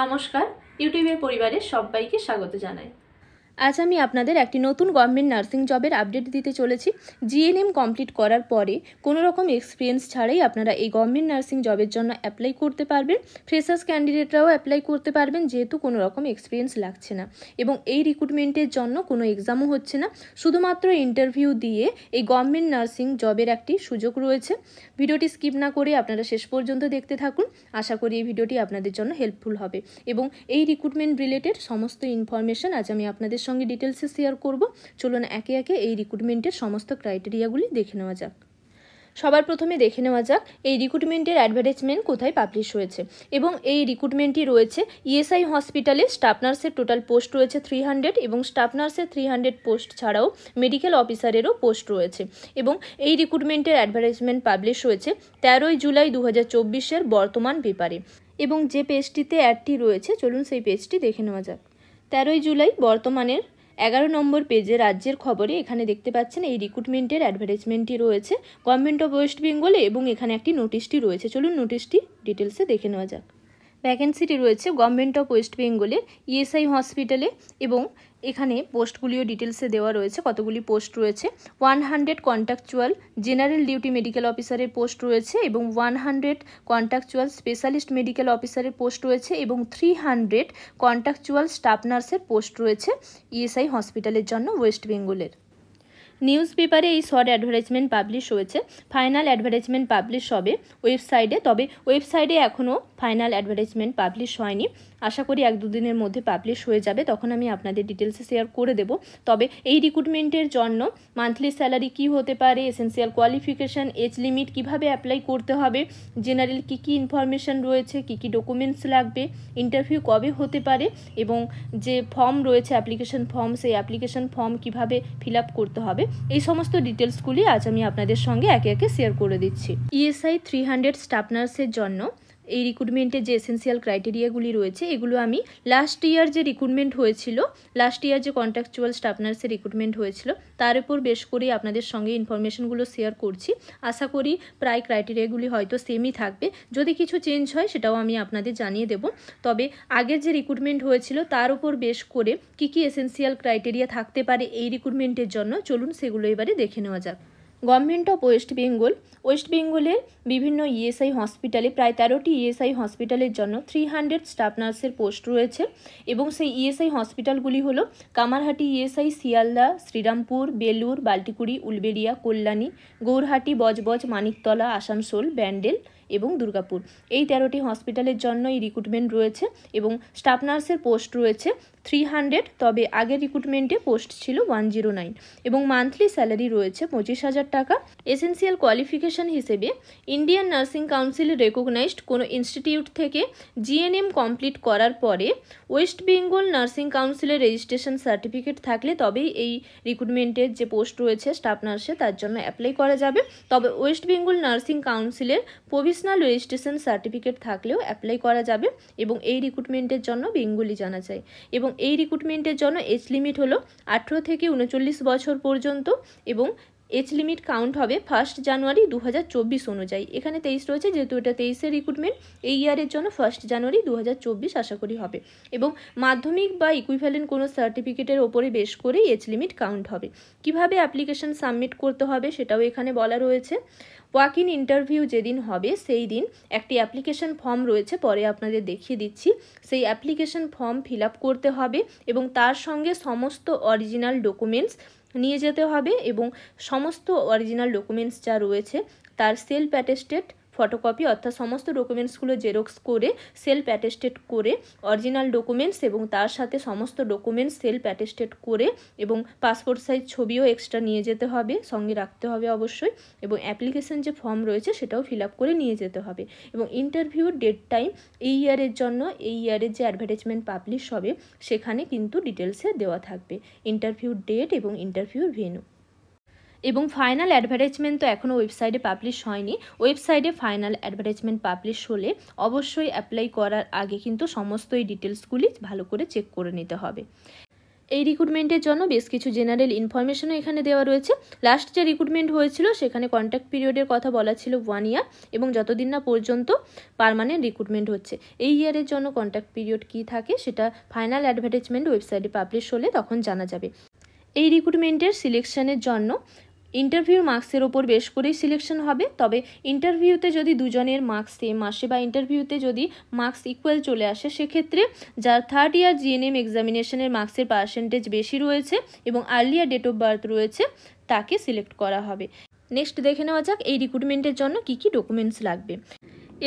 নমস্কার, ইউটিউবের পরিবারের সবাইকে স্বাগত জানাই। আজ আমি আপনাদের একটি নতুন গভর্নমেন্ট নার্সিং জবের আপডেট দিতে চলেছি। জিএনএম কমপ্লিট করার পরে কোনো রকম এক্সপিরিয়েন্স ছাড়াই আপনারা এই গভর্নমেন্ট নার্সিং জবের জন্য অ্যাপ্লাই করতে পারবেন। ফ্রেশার্স ক্যান্ডিডেটরাও অ্যাপ্লাই করতে পারবেন, যেহেতু কোনো রকম এক্সপিরিয়েন্স লাগছে না এবং এই রিক্রুটমেন্টের জন্য কোনো এক্সামও হচ্ছে না, শুধুমাত্র ইন্টারভিউ দিয়ে এই গভর্নমেন্ট নার্সিং জবের একটি সুযোগ রয়েছে। ভিডিওটি স্কিপ না করে আপনারা শেষ পর্যন্ত দেখতে থাকুন। আশা করি এই ভিডিওটি আপনাদের জন্য হেল্পফুল হবে এবং এই রিক্রুটমেন্ট রিলেটেড সমস্ত ইনফরমেশন আজ আমি আপনাদের সঙ্গে ডিটেলসে শেয়ার করব। চলুন একে একে এই রিক্রুটমেন্টের সমস্ত ক্রাইটেরিয়াগুলি দেখে নেওয়া যাক। সবার প্রথমে দেখে নেওয়া যাক এই রিক্রুটমেন্টের অ্যাডভার্টাইজমেন্ট কোথায় পাবলিশ হয়েছে এবং এই রিক্রুটমেন্টটি রয়েছে ইএসআই হসপিটালে। স্টাফ নার্সের টোটাল পোস্ট রয়েছে 300 এবং স্টাফ নার্সের 300 পোস্ট ছাড়াও মেডিকেল অফিসারেরও পোস্ট রয়েছে এবং এই রিক্রুটমেন্টের অ্যাডভার্টাইজমেন্ট পাবলিশ হয়েছে 13 জুলাই 2024-এর বর্তমান পেপারে এবং যে পেজটিতে অ্যাডটি রয়েছে চলুন সেই পেজটি দেখে নেওয়া যাক। 13 জুলাই বর্তমানের 11 নম্বর পেজে রাজ্যের খবরে এখানে দেখতে পাচ্ছেন এই রিক্রুটমেন্টের অ্যাডভার্টাইজমেন্টটি রয়েছে গভর্নমেন্ট অফ ওয়েস্ট বেঙ্গলে এবং এখানে একটি নোটিশটি রয়েছে। চলুন নোটিশটি ডিটেলসে দেখে নেওয়া যাক। ভ্যাকেন্সিটি রয়েছে গভর্নমেন্ট অফ ওয়েস্ট বেঙ্গলের ইএসআই হসপিটালে এবং এখানে পোস্টগুলিও ডিটেলসে দেওয়া রয়েছে। কতগুলি পোস্ট রয়েছে, 100 কন্ট্রাকচুয়াল জেনারেল ডিউটি মেডিকেল অফিসারের পোস্ট রয়েছে এবং 100 কন্ট্রাকচুয়াল স্পেশালিস্ট মেডিকেল অফিসারের পোস্ট রয়েছে এবং 300 কন্ট্রাকচুয়াল স্টাফ নার্সের পোস্ট রয়েছে ইএসআই হসপিটালের জন্য ওয়েস্ট বেঙ্গলের। নিউজ পেপারে এই শর্ট অ্যাডভার্টাইজমেন্ট পাবলিশ হয়েছে। ফাইনাল অ্যাডভার্টাইজমেন্ট পাবলিশ হবে ওয়েবসাইটে, তবে ওয়েবসাইটে এখনও ফাইনাল অ্যাডভার্টাইজমেন্ট পাবলিশ হয়নি। আশা করি 1-2 দিনের মধ্যে পাবলিশ হয়ে যাবে, তখন আমি আপনাদের ডিটেলসে শেয়ার করে দেব। তবে এই রিক্রুটমেন্টের জন্য মান্থলি স্যালারি কী হতে পারে, এসেন্সিয়াল কোয়ালিফিকেশান, এজ লিমিট, কিভাবে অ্যাপ্লাই করতে হবে, জেনারেল কী কী ইনফরমেশান রয়েছে, কী কী ডকুমেন্টস লাগবে, ইন্টারভিউ কবে হতে পারে এবং যে ফর্ম রয়েছে অ্যাপ্লিকেশন ফর্ম, সেই অ্যাপ্লিকেশন ফর্ম কীভাবে ফিল আপ করতে হবে, এই সমস্ত ডিটেলসগুলি আজ আমি আপনাদের সঙ্গে একে একে শেয়ার করে দিচ্ছি। ইএসআই 300 স্টাফ নার্সের জন্য এই রিক্রুটমেন্টের যে এসেন্সিয়াল ক্রাইটেরিয়াগুলি রয়েছে এগুলো আমি লাস্ট ইয়ার যে রিক্রুটমেন্ট হয়েছিল, লাস্ট ইয়ার যে কন্ট্রাকচুয়াল স্টাফ নার্সের রিক্রুটমেন্ট হয়েছিল তার উপর বেশ করেই আপনাদের সঙ্গে ইনফরমেশনগুলো শেয়ার করছি। আশা করি প্রায় ক্রাইটেরিয়াগুলি হয়তো সেমই থাকবে, যদি কিছু চেঞ্জ হয় সেটাও আমি আপনাদের জানিয়ে দেব। তবে আগের যে রিক্রুটমেন্ট হয়েছিল তার উপর বেশ করে কী কী এসেন্সিয়াল ক্রাইটেরিয়া থাকতে পারে এই রিক্রুটমেন্টের জন্য চলুন সেগুলো এবারে দেখে নেওয়া যাক। Government of West Bengal, West বেঙ্গলের বিভিন্ন ইএসআই হসপিটালে প্রায় 13টি ইএসআই হসপিটালের জন্য 300 স্টাফ নার্সের পোস্ট রয়েছে এবং সেই ইএসআই হসপিটালগুলি হলো কামারহাটি ইএসআই, শিয়ালদা, শ্রীরামপুর, বেলুর, বাল্টিকুড়ি, উলবেড়িয়া, কল্যাণী, গৌরহাটি, বজবজ, মানিকতলা, আসানসোল, ব্যান্ডেল এবং দুর্গাপুর। এই 13টি হসপিটালের জন্য এই রিক্রুটমেন্ট রয়েছে এবং স্টাফ নার্সের পোস্ট রয়েছে 300, তবে আগের রিক্রুটমেন্টে পোস্ট ছিল 109 এবং মান্থলি স্যালারি রয়েছে 25,000 টাকা। এসেন্সিয়াল কোয়ালিফিকেশান হিসেবে ইন্ডিয়ান নার্সিং কাউন্সিল রেকগনাইজড কোনো ইনস্টিটিউট থেকে জিএনএম কমপ্লিট করার পরে ওয়েস্ট বেঙ্গল নার্সিং কাউন্সিলের রেজিস্ট্রেশন সার্টিফিকেট থাকলে তবেই এই রিক্রুটমেন্টের যে পোস্ট রয়েছে স্টাফ নার্সে তার জন্য অ্যাপ্লাই করা যাবে। তবে ওয়েস্ট বেঙ্গল নার্সিং কাউন্সিলের প্রভিশনাল রেজিস্ট্রেশন সার্টিফিকেট থাকলেও অ্যাপ্লাই করা যাবে এবং এই রিক্রুটমেন্টের জন্য বেঙ্গলি জানা যায় এবং এই রিক্রুটমেন্টের জন্য এজ লিমিট হলো 18 থেকে 39 বছর পর্যন্ত এবং এজ লিমিট কাউন্ট হবে 1 জানুয়ারি 2024 অনুযায়ী। এখানে 23 রয়েছে, যেহেতু এটা 23-এর রিক্রুটমেন্ট, এই ইয়ারের জন্য 1 জানুয়ারি 2024 আশা করি হবে এবং মাধ্যমিক বা ইকুইভ্যালেন্ট কোনো সার্টিফিকেটের ওপরে বেশ করে এজ লিমিট কাউন্ট হবে। কিভাবে অ্যাপ্লিকেশন সাবমিট করতে হবে সেটাও এখানে বলা রয়েছে। ওয়াক ইন ইন্টারভিউ যেদিন হবে সেই দিন একটি অ্যাপ্লিকেশন ফর্ম রয়েছে, পরে আপনাদের দেখিয়ে দিচ্ছি। সেই অ্যাপ্লিকেশন ফর্ম ফিল আপ করতে হবে এবং তার সঙ্গে সমস্ত অরিজিনাল ডকুমেন্টস নিয়ে যেতে হবে এবং সমস্ত অরিজিনাল ডকুমেন্টস যা রয়েছে তার সেলফ অ্যাটেস্টেড ফটোকপি, অর্থাৎ সমস্ত ডকুমেন্টসগুলো জেরক্স করে সেলফ অ্যাটেস্টেড করে অরিজিনাল ডকুমেন্টস এবং তার সাথে সমস্ত ডকুমেন্টস সেলফ অ্যাটেস্টেড করে এবং পাসপোর্ট সাইজ ছবিও এক্সট্রা নিয়ে যেতে হবে, সঙ্গে রাখতে হবে অবশ্যই এবং অ্যাপ্লিকেশন যে ফর্ম রয়েছে সেটাও ফিল আপ করে নিয়ে যেতে হবে এবং ইন্টারভিউর ডেট টাইম এই ইয়ারের জন্য, এই ইয়ারের যে অ্যাডভার্টাইজমেন্ট পাবলিশ হবে সেখানে কিন্তু ডিটেলসে দেওয়া থাকবে ইন্টারভিউর ডেট এবং ইন্টারভিউর ভেন্যু। এবং ফাইনাল অ্যাডভার্টাইজমেন্ট তো এখনও ওয়েবসাইটে পাবলিশ হয়নি। ওয়েবসাইটে ফাইনাল অ্যাডভার্টাইজমেন্ট পাবলিশ হলে অবশ্যই অ্যাপ্লাই করার আগে কিন্তু সমস্ত এই ডিটেলসগুলি ভালো করে চেক করে নিতে হবে। এই রিক্রুটমেন্টের জন্য বেশ কিছু জেনারেল ইনফরমেশনও এখানে দেওয়া রয়েছে। লাস্ট যে রিক্রুটমেন্ট হয়েছিল সেখানে কন্ট্যাক্ট পিরিয়ডের কথা বলা ছিল 1 ইয়ার এবং যতদিন না পর্যন্ত পার্মানেন্ট রিক্রুটমেন্ট হচ্ছে। এই ইয়ারের জন্য কন্ট্যাক্ট পিরিয়ড কী থাকে সেটা ফাইনাল অ্যাডভার্টাইজমেন্ট ওয়েবসাইটে পাবলিশ হলে তখন জানা যাবে। এই রিক্রুটমেন্টের সিলেকশনের জন্য ইন্টারভিউর মার্কসের ওপর বেশ করেই সিলেকশন হবে। তবে ইন্টারভিউতে যদি দুজনের মার্কস সেম আসে বা ইন্টারভিউতে যদি মার্কস ইকুয়াল চলে আসে, সেক্ষেত্রে যার 3rd ইয়ার জিএনএম এক্সামিনেশনের মার্কসের পার্সেন্টেজ বেশি রয়েছে এবং আর্লিয়ার ডেট অফ বার্থ রয়েছে তাকে সিলেক্ট করা হবে। নেক্সট দেখে নেওয়া যাক এই রিক্রুটমেন্টের জন্য কী কী ডকুমেন্টস লাগবে।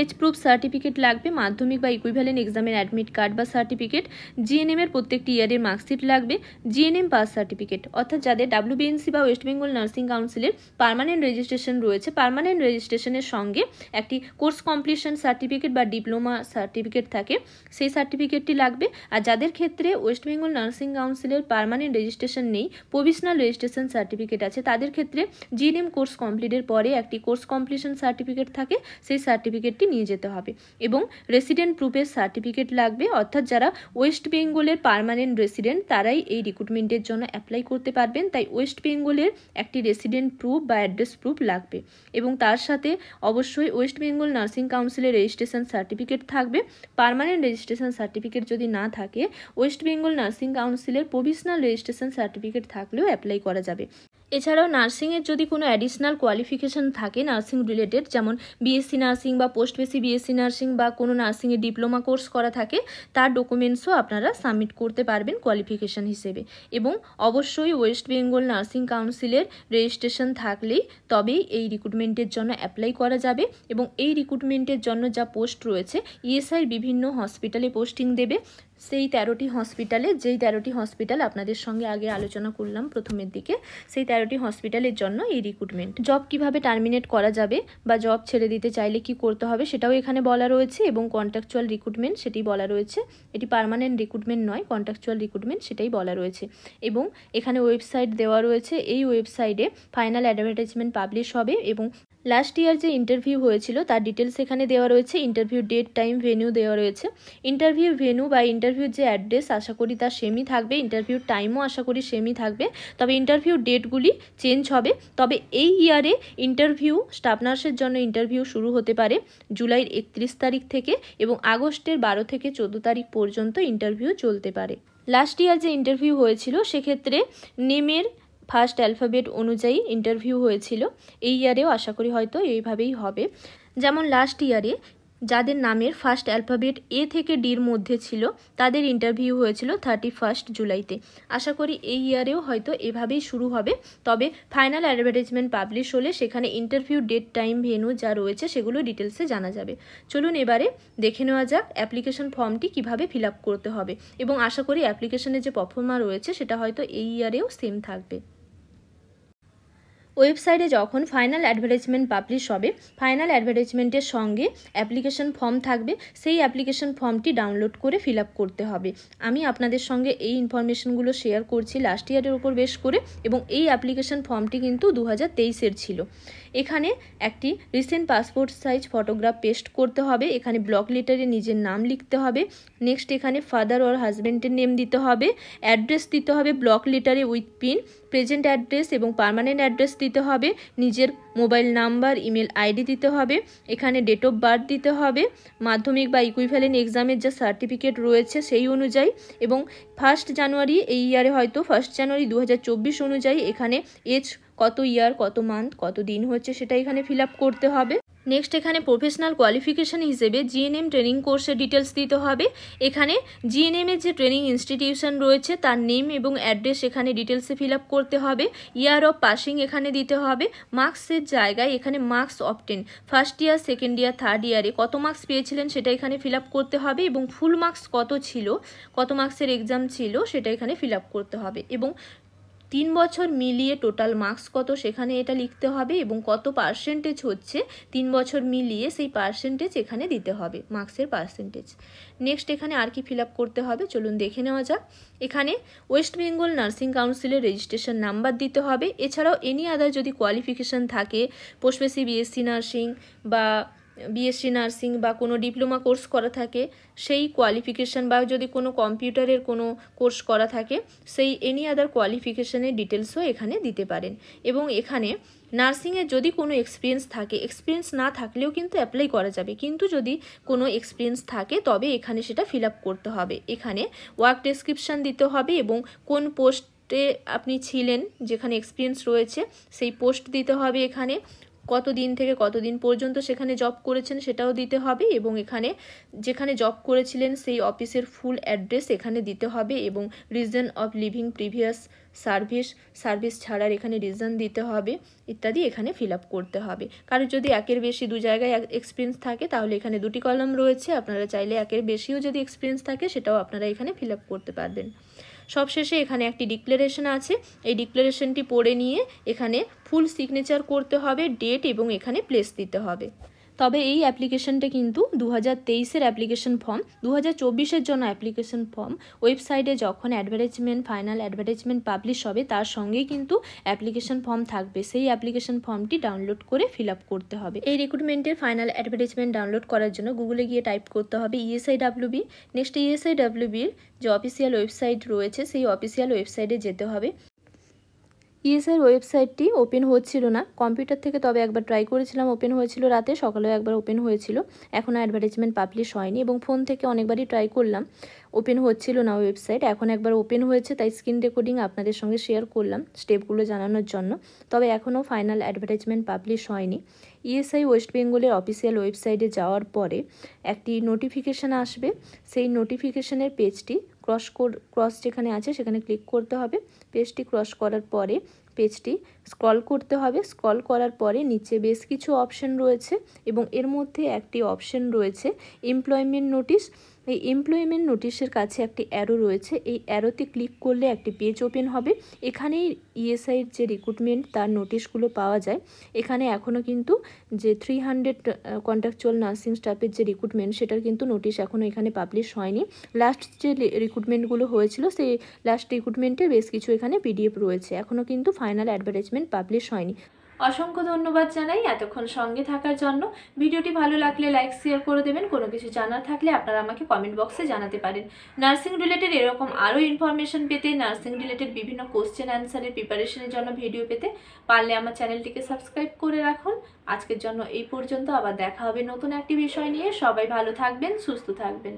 এজ প্রুফ সার্টিফিকেট লাগবে, মাধ্যমিক বা ইকুইভ্যালেন্ট এক্সামের অ্যাডমিট কার্ড বা সার্টিফিকেট, জিএনএমের প্রত্যেকটি ইয়ারের মার্কশিট লাগবে, জিএনএম পাস সার্টিফিকেট অর্থাৎ যাদের ডাব্লিউবিএনসি বা ওয়েস্ট বেঙ্গল নার্সিং কাউন্সিলের পার্মানেন্ট রেজিস্ট্রেশন রয়েছে, পার্মানেন্ট রেজিস্ট্রেশনের সঙ্গে একটি কোর্স কমপ্লিশন সার্টিফিকেট বা ডিপ্লোমা সার্টিফিকেট থাকে, সেই সার্টিফিকেটটি লাগবে। আর যাদের ক্ষেত্রে ওয়েস্ট বেঙ্গল নার্সিং কাউন্সিলের পার্মানেন্ট রেজিস্ট্রেশন নেই, প্রভিশনাল রেজিস্ট্রেশন সার্টিফিকেট আছে, তাদের ক্ষেত্রে জিএনএম কোর্স কমপ্লিটের পরে একটি কোর্স কমপ্লিশন সার্টিফিকেট থাকে, সেই সার্টিফিকেট নিয়ে যেতে হবে। এবং রেসিডেন্ট প্রুফের সার্টিফিকেট লাগবে, অর্থাৎ যারা ওয়েস্ট বেঙ্গলের পার্মানেন্ট রেসিডেন্ট তারাই এই রিক্রুটমেন্টের জন্য অ্যাপ্লাই করতে পারবেন। তাই ওয়েস্ট বেঙ্গলের একটি রেসিডেন্ট প্রুফ বা অ্যাড্রেস প্রুফ লাগবে এবং তার সাথে অবশ্যই ওয়েস্ট বেঙ্গল নার্সিং কাউন্সিলের রেজিস্ট্রেশন সার্টিফিকেট থাকবে। পার্মানেন্ট রেজিস্ট্রেশন সার্টিফিকেট যদি না থাকে, ওয়েস্ট বেঙ্গল নার্সিং কাউন্সিলের প্রভিশনাল রেজিস্ট্রেশন সার্টিফিকেট থাকলেও অ্যাপ্লাই করা যাবে। এছাড়াও নার্সিংয়ের যদি কোনো অ্যাডিশনাল কোয়ালিফিকেশান থাকে নার্সিং রিলেটেড, যেমন বিএসসি নার্সিং বা পোস্ট বেসি বিএসসি নার্সিং বা কোনো নার্সিংয়ের ডিপ্লোমা কোর্স করা থাকে, তার ডকুমেন্টসও আপনারা সাবমিট করতে পারবেন কোয়ালিফিকেশান হিসেবে। এবং অবশ্যই ওয়েস্ট বেঙ্গল নার্সিং কাউন্সিলের রেজিস্ট্রেশন থাকলেই তবেই এই রিক্রুটমেন্টের জন্য অ্যাপ্লাই করা যাবে। এবং এই রিক্রুটমেন্টের জন্য যা পোস্ট রয়েছে, ইএসআইর বিভিন্ন হসপিটালে পোস্টিং দেবে। সেই 13টি হসপিটালে, যেই 13টি হসপিটাল আপনাদের সঙ্গে আগে আলোচনা করলাম প্রথমের দিকে, সেই 13টি হসপিটালের জন্য এই রিক্রুটমেন্ট। জব কিভাবে টার্মিনেট করা যাবে বা জব ছেড়ে দিতে চাইলে কি করতে হবে সেটাও এখানে বলা রয়েছে এবং কন্ট্রাকচুয়াল রিক্রুটমেন্ট সেটাই বলা রয়েছে। এটি পার্মানেন্ট রিক্রুটমেন্ট নয়, কন্ট্রাকচুয়াল রিক্রুটমেন্ট সেটাই বলা রয়েছে। এবং এখানে ওয়েবসাইট দেওয়া রয়েছে, এই ওয়েবসাইটে ফাইনাল অ্যাডভার্টাইজমেন্ট পাবলিশ হবে এবং লাস্ট ইয়ার যে ইন্টারভিউ হয়েছিল তার ডিটেলস এখানে দেওয়া রয়েছে, ইন্টারভিউ ডেট, টাইম, ভেন্যু দেওয়া রয়েছে। ইন্টারভিউ ভেন্যু বা ইন্টারভিউর যে অ্যাড্রেস আশা করি তা সেমই থাকবে, ইন্টারভিউর টাইমও আশা করি সেমই থাকবে, তবে ইন্টারভিউ ডেটগুলি চেঞ্জ হবে। তবে এই ইয়ারে ইন্টারভিউ স্টাফ নার্সের জন্য ইন্টারভিউ শুরু হতে পারে জুলাইয়ের 31 তারিখ থেকে এবং আগস্টের 12 থেকে 14 তারিখ পর্যন্ত ইন্টারভিউ চলতে পারে। লাস্ট ইয়ার যে ইন্টারভিউ হয়েছিল সেক্ষেত্রে নেমের ফার্স্ট অ্যালফাবেট অনুযায়ী ইন্টারভিউ হয়েছিল। এই ইয়ারেও আশা করি হয়তো এইভাবেই হবে। যেমন লাস্ট ইয়ারে যাদের নামের ফার্স্ট অ্যালফাবেট এ থেকে ডির মধ্যে ছিল তাদের ইন্টারভিউ হয়েছিল 31 জুলাইতে। আশা করি এই ইয়ারেও হয়তো এভাবেই শুরু হবে। তবে ফাইনাল অ্যাডভার্টাইজমেন্ট পাবলিশ হলে সেখানে ইন্টারভিউ ডেট, টাইম, ভেন্যু যা রয়েছে সেগুলো ডিটেলসে জানা যাবে। চলুন এবারে দেখে নেওয়া যাক অ্যাপ্লিকেশন ফর্মটি কিভাবে ফিল আপ করতে হবে এবং আশা করি অ্যাপ্লিকেশনের যে পারফর্মা রয়েছে সেটা হয়তো এই ইয়ারেও সেম থাকবে। ওয়েবসাইটে যখন ফাইনাল অ্যাডভার্টাইজমেন্ট পাবলিশ হবে, ফাইনাল অ্যাডভার্টাইজমেন্টের সঙ্গে অ্যাপ্লিকেশন ফর্ম থাকবে, সেই অ্যাপ্লিকেশন ফর্মটি ডাউনলোড করে ফিল আপ করতে হবে। আমি আপনাদের সঙ্গে এই ইনফরমেশনগুলো শেয়ার করছি লাস্ট ইয়ারের উপর বেশ করে এবং এই অ্যাপ্লিকেশন ফর্মটি কিন্তু 2023-এর ছিল। এখানে একটি recent passport size photograph paste করতে হবে, এখানে ব্লক লেটারে নিজের নাম লিখতে হবে, নেক্সট এখানে ফাদার ওর হাজব্যান্ডের নেম দিতে হবে, অ্যাড্রেস দিতে হবে ব্লক লেটারে উইথ পিন, প্রেজেন্ট অ্যাড্রেস এবং পার্মানেন্ট অ্যাড্রেস দিতে হবে, নিজের মোবাইল নাম্বার, ইমেল আইডি দিতে হবে, এখানে ডেট অফ বার্থ দিতে হবে, মাধ্যমিক বা ইকুইভ্যালেন্ট এক্সামের যা সার্টিফিকেট রয়েছে সেই অনুযায়ী এবং 1 জানুয়ারি এই ইয়ারে হয়তো 1 জানুয়ারি 2024 অনুযায়ী এখানে এজ কত ইয়ার, কত মান্থ, কত দিন হচ্ছে সেটা এখানে ফিল আপ করতে হবে। নেক্সট এখানে প্রফেশনাল কোয়ালিফিকেশান হিসেবে জিএনএম ট্রেনিং কোর্সের ডিটেলস দিতে হবে। এখানে জিএনএমের যে ট্রেনিং ইনস্টিটিউশন রয়েছে তার নেম এবং অ্যাড্রেস এখানে ডিটেলসে ফিল আপ করতে হবে, ইয়ার অফ পাসিং এখানে দিতে হবে, মার্কসের জায়গায় এখানে marks obtain, first year, second year, third ইয়ারে কত মার্কস পেয়েছিলেন সেটা এখানে ফিল আপ করতে হবে এবং ফুল মার্কস কত ছিল, কত মার্কসের এক্সাম ছিল সেটা এখানে ফিল আপ করতে হবে এবং 3 বছর মিলিয়ে টোটাল মার্কস কত সেখানে এটা লিখতে হবে এবং কত পার্সেন্টেজ হচ্ছে 3 বছর মিলিয়ে সেই পার্সেন্টেজ এখানে দিতে হবে, মার্কসের পার্সেন্টেজ। নেক্সট এখানে আর কি ফিল আপ করতে হবে চলুন দেখে নেওয়া যাক। এখানে ওয়েস্ট বেঙ্গল নার্সিং কাউন্সিলের রেজিস্ট্রেশন নাম্বার দিতে হবে। এছাড়াও এনি আদার যদি কোয়ালিফিকেশান থাকে, পোস্ট বেসি বিএসসি নার্সিং বা বিএসসি নার্সিং বা কোনো ডিপ্লোমা কোর্স করা থাকে সেই কোয়ালিফিকেশান, বা যদি কোনো কম্পিউটারের কোনো কোর্স করা থাকে সেই এনি আদার কোয়ালিফিকেশানের ডিটেলসও এখানে দিতে পারেন। এবং এখানে নার্সিংয়ের যদি কোনো এক্সপিরিয়েন্স থাকে, এক্সপিরিয়েন্স না থাকলেও কিন্তু অ্যাপ্লাই করা যাবে, কিন্তু যদি কোনো এক্সপিরিয়েন্স থাকে তবে এখানে সেটা ফিল আপ করতে হবে। এখানে ওয়ার্ক ডেসক্রিপশান দিতে হবে এবং কোন পোস্টে আপনি ছিলেন, যেখানে এক্সপিরিয়েন্স রয়েছে সেই পোস্ট দিতে হবে, এখানে কতদিন থেকে কতদিন পর্যন্ত সেখানে জব করেছেন সেটাও দিতে হবে, এবং এখানে যেখানে জব করেছিলেন সেই অফিসের ফুল অ্যাড্রেস এখানে দিতে হবে, এবং reason of living previous service ছাড়ার এখানে রিজন দিতে হবে ইত্যাদি এখানে ফিল আপ করতে হবে। কারণ যদি একের বেশি দু জায়গায় এক্সপিরিয়েন্স থাকে তাহলে এখানে দুটি কলাম রয়েছে, আপনারা চাইলে একের বেশিও যদি এক্সপিরিয়েন্স থাকে সেটাও আপনারা এখানে ফিল আপ করতে পারবেন। সবশেষে এখানে একটি ডিক্লারেশন আছে, এই ডিক্লারেশনটি পড়ে নিয়ে এখানে ফুল সিগনেচার করতে হবে, ডেট এবং এখানে প্লেস দিতে হবে। তবে এই অ্যাপ্লিকেশনটা কিন্তু 2023-এর অ্যাপ্লিকেশন ফর্ম, 2024-এর জন্য অ্যাপ্লিকেশন ফর্ম ওয়েবসাইটে যখন ফাইনাল অ্যাডভার্টাইজমেন্ট পাবলিশ হবে তার সঙ্গেই কিন্তু অ্যাপ্লিকেশন ফর্ম থাকবে, সেই অ্যাপ্লিকেশন ফর্মটি ডাউনলোড করে ফিল আপ করতে হবে। এই রিক্রুটমেন্টের ফাইনাল অ্যাডভার্টাইজমেন্ট ডাউনলোড করার জন্য গুগলে গিয়ে টাইপ করতে হবে ESIWB। নেক্সট ESIWBর যে অফিসিয়াল ওয়েবসাইট রয়েছে সেই অফিসিয়াল ওয়েবসাইটে যেতে হবে। ইএসআইয়ের ওয়েবসাইটটি ওপেন হচ্ছিল না কম্পিউটার থেকে, তবে একবার ট্রাই করেছিলাম, ওপেন হয়েছিল রাতে, সকালেও একবার ওপেন হয়েছিল, এখনও অ্যাডভার্টাইজমেন্ট পাবলিশ হয়নি, এবং ফোন থেকে অনেকবারই ট্রাই করলাম, ওপেন হচ্ছিল না ওয়েবসাইট। এখন একবার ওপেন হয়েছে, তাই স্ক্রিন রেকর্ডিং আপনাদের সঙ্গে শেয়ার করলাম স্টেপগুলো জানানোর জন্য। তবে এখনও ফাইনাল অ্যাডভার্টাইজমেন্ট পাবলিশ হয়নি। ইএসআই ওয়েস্ট বেঙ্গলের অফিসিয়াল ওয়েবসাইটে যাওয়ার পরে একটি নোটিফিকেশান আসবে, সেই নোটিফিকেশানের পেজটি ক্রস যেখানে আছে সেখানে ক্লিক করতে হবে। পেজটি ক্রস করার পরে পেজটি স্ক্রল করতে হবে, স্ক্রল করার পরে নিচে বেশ কিছু অপশন রয়েছে এবং এর মধ্যে একটি অপশন রয়েছে এমপ্লয়মেন্ট নোটিশ। এই এমপ্লয়মেন্ট নোটিশের কাছে একটি অ্যারো রয়েছে, এই অ্যারোতে ক্লিক করলে একটি পেজ ওপেন হবে। এখানেই ইএসআইয়ের যে রিক্রুটমেন্ট তার নোটিশগুলো পাওয়া যায়। এখানে এখনও কিন্তু যে 300 কন্ট্রাকচুয়াল নার্সিং স্টাফের যে রিক্রুটমেন্ট সেটার কিন্তু নোটিশ এখনও এখানে পাবলিশ হয়নি। লাস্ট যে রিক্রুটমেন্টগুলো হয়েছিল সেই লাস্ট রিক্রুটমেন্টের বেশ কিছু এখানে পিডিএফ রয়েছে, এখনও কিন্তু ফাইনাল অ্যাডভার্টাইজমেন্ট পাবলিশ হয়নি। অসংখ্য ধন্যবাদ জানাই এতক্ষণ সঙ্গে থাকার জন্য। ভিডিওটি ভালো লাগলে লাইক শেয়ার করে দেবেন, কোনো কিছু জানার থাকলে আপনারা আমাকে কমেন্ট বক্সে জানাতে পারেন। নার্সিং রিলেটেড এরকম আরও ইনফরমেশন পেতে, নার্সিং রিলেটেড বিভিন্ন কোশ্চেন অ্যান্সারের প্রিপারেশনের জন্য ভিডিও পেতে পারলে আমার চ্যানেলটিকে সাবস্ক্রাইব করে রাখুন। আজকের জন্য এই পর্যন্ত, আবার দেখা হবে নতুন একটি বিষয় নিয়ে। সবাই ভালো থাকবেন, সুস্থ থাকবেন।